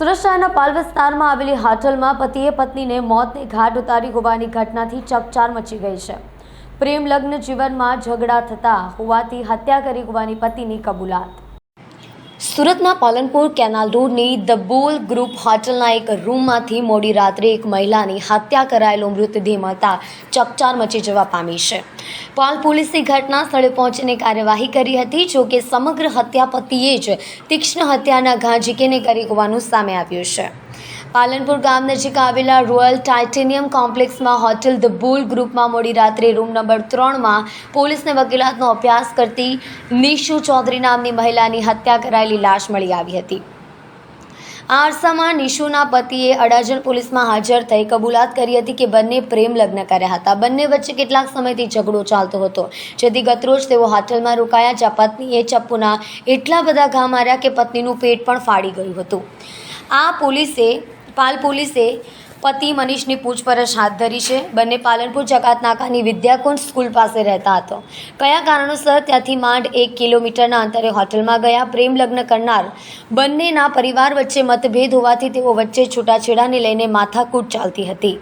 સુરત શહેરના પાલ વિસ્તારમાં આવેલી હોટલમાં પતિએ પત્નીને મોતને ઘાટ ઉતારી હોવાની ઘટનાથી ચકચાર મચી ગઈ છે। પ્રેમ લગ્ન જીવનમાં ઝઘડા થતા હોવાથી હત્યા કરી હોવાની પતિની કબૂલાત। સુરતના પાલનપુર કેનાલ રોડની ધ બોલ ગ્રુપ હોટલના એક રૂમમાંથી મોડી રાત્રે એક મહિલાની હત્યા કરાયેલો મૃતદેહ મળતા ચકચાર મચી જવા પામી છે। પાલ પોલીસે ઘટના સ્થળે પહોંચીને કાર્યવાહી કરી હતી। જો કે સમગ્ર હત્યા પતિએ જ તીક્ષ્ણ હત્યાના ઘા ઝીકીને કરી હોવાનું સામે આવ્યું છે। પાલનપુર ગામ નજીક આવેલા રોયલ ટાઇટેનિયમ કોમ્પ્લેક્સમાં હોટેલ ધ બોલ ગ્રુપમાં મોડી રાત્રે રૂમ નંબર 3માં પોલીસને વકીલાતનો અભ્યાસ કરતી નિશુ ચૌધરી નામની મહિલાની હત્યા કરાયેલી લાશ મળી આવી હતી। આ અરસામાં નિશુના પતિએ અડાજણ પોલીસમાં હાજર થઈ કબૂલાત કરી હતી કે બંને પ્રેમ લગ્ન કર્યા હતા। બંને વચ્ચે કેટલાક સમયથી ઝઘડો ચાલતો હતો, જેથી ગતરોજ તેઓ હોટલમાં રોકાયા, જ્યાં પત્નીએ ચપ્પુના એટલા બધા ઘા માર્યા કે પત્નીનું પેટ પણ ફાડી ગયું હતું। પાલ પોલીસે પતિ મનીષની પૂછપરછ હાથ ધરી છે। બંને પાલનપુર જકાત નાકાની વિદ્યાકુંજ સ્કૂલ પાસે રહેતા હતો। કયા કારણોસર ત્યાંથી માંડ 1 કિલોમીટરના અંતરે હોટલમાં ગયા। પ્રેમ લગ્ન કરનાર બંનેના પરિવાર વચ્ચે મતભેદ હોવાથી તેઓ વચ્ચે છૂટાછેડાને લઈને માથાકૂટ ચાલતી હતી।